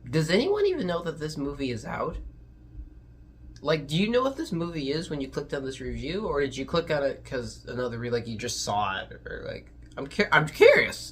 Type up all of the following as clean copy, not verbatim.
Does anyone even know that this movie is out? Like, do you know what this movie is when you clicked on this review, or did you click on it because like you just saw it, or like I'm curious.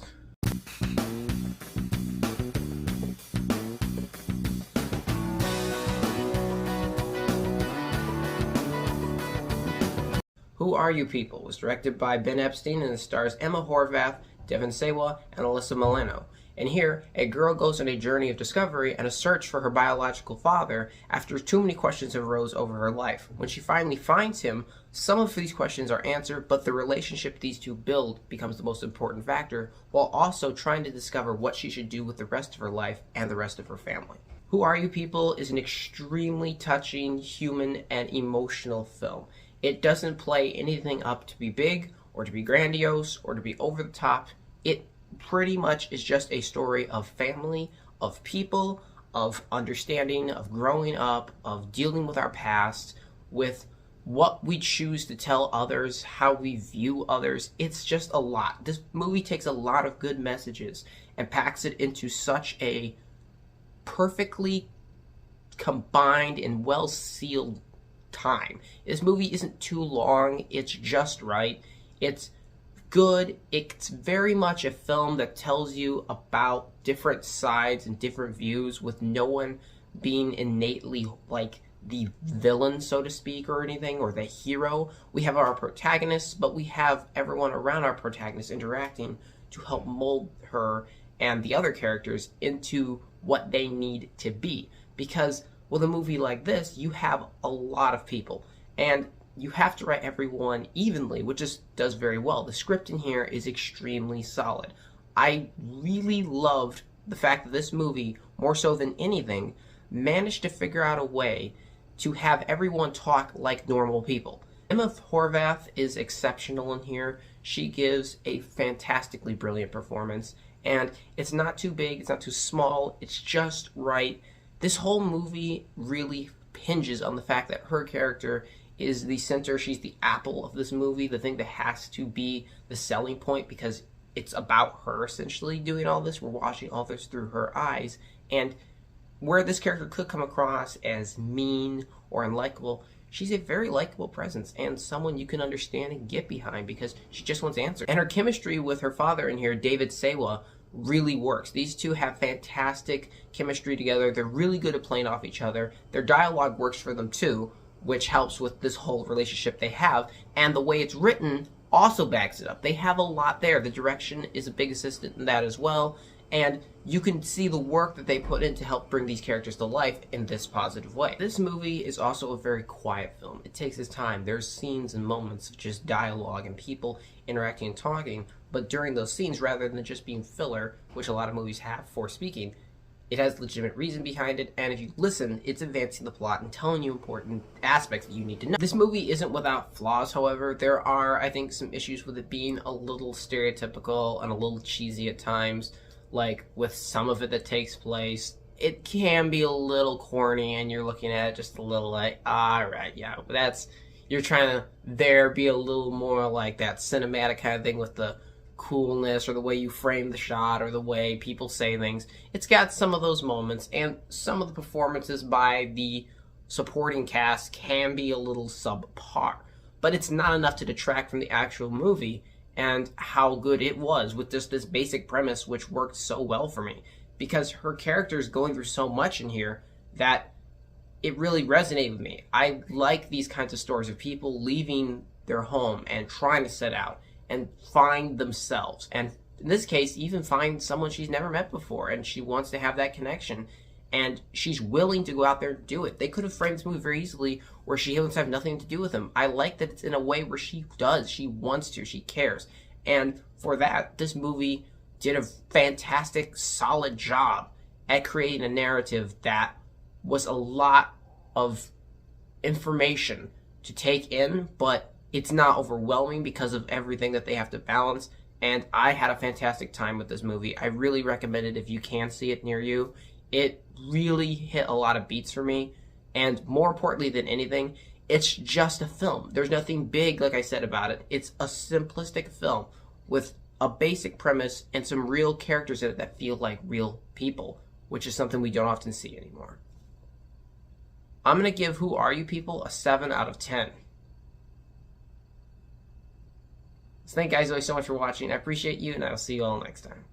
Who Are You People was directed by Ben Epstein and it stars Emma Horvath, Devon Sawa, and Alyssa Milano. And here, a girl goes on a journey of discovery and a search for her biological father after too many questions arose over her life. When she finally finds him, some of these questions are answered, but the relationship these two build becomes the most important factor, while also trying to discover what she should do with the rest of her life and the rest of her family. Who Are You People is an extremely touching, human, and emotional film. It doesn't play anything up to be big, or to be grandiose, or to be over the top. It pretty much is just a story of family, of people, of understanding, of growing up, of dealing with our past, with what we choose to tell others, how we view others. It's just a lot. This movie takes a lot of good messages and packs it into such a perfectly combined and well-sealed time. This movie isn't too long, it's just right. It's good. It's very much a film that tells you about different sides and different views with no one being innately like the villain, so to speak, or anything, or the hero. We have our protagonists, but we have everyone around our protagonist interacting to help mold her and the other characters into what they need to be. Because with a movie like this, you have a lot of people, and you have to write everyone evenly, which does very well. The script in here is extremely solid. I really loved the fact that this movie, more so than anything, managed to figure out a way to have everyone talk like normal people. Emma Horvath is exceptional in here. She gives a fantastically brilliant performance, and it's not too big, it's not too small, it's just right. This whole movie really hinges on the fact that her character is the center. She's the apple of this movie, the thing that has to be the selling point, because it's about her essentially doing all this. We're watching all this through her eyes, and where this character could come across as mean or unlikable, she's a very likable presence and someone you can understand and get behind because she just wants answers. And her chemistry with her father in here, David Sawa, really works. These two have fantastic chemistry together. They're really good at playing off each other. Their dialogue works for them too, which helps with this whole relationship they have, and the way it's written also backs it up. They have a lot there. The direction is a big assistant in that as well, and you can see the work that they put in to help bring these characters to life in this positive way. This movie is also a very quiet film. It takes its time. There's scenes and moments of just dialogue and people interacting and talking, but during those scenes, rather than just being filler, which a lot of movies have for speaking, it has legitimate reason behind it, and if you listen, it's advancing the plot and telling you important aspects that you need to know. This movie isn't without flaws, however. There are, I think, some issues with it being a little stereotypical and a little cheesy at times. Like, with some of it that takes place, it can be a little corny, and you're looking at it just a little like, alright, yeah, but that's, you're trying to be a little more like that cinematic kind of thing with the coolness or the way you frame the shot or the way people say things. It's got some of those moments, and some of the performances by the supporting cast can be a little subpar, but it's not enough to detract from the actual movie and how good it was with just this basic premise, which worked so well for me because her character is going through so much in here that it really resonated with me. I like these kinds of stories of people leaving their home and trying to set out and find themselves, and in this case even find someone she's never met before, and she wants to have that connection, and she's willing to go out there and do it. They could have framed this movie very easily where she wants to have nothing to do with him. I like that it's in a way where she wants to, she cares, and for that, this movie did a fantastic, solid job at creating a narrative that was a lot of information to take in, but it's not overwhelming because of everything that they have to balance, and I had a fantastic time with this movie. I really recommend it if you can see it near you. It really hit a lot of beats for me, and more importantly than anything, it's just a film. There's nothing big, like I said, about it. It's a simplistic film with a basic premise and some real characters in it that feel like real people, which is something we don't often see anymore. I'm going to give Who Are You People a 7 out of 10. So thank you guys so much for watching. I appreciate you, and I'll see you all next time.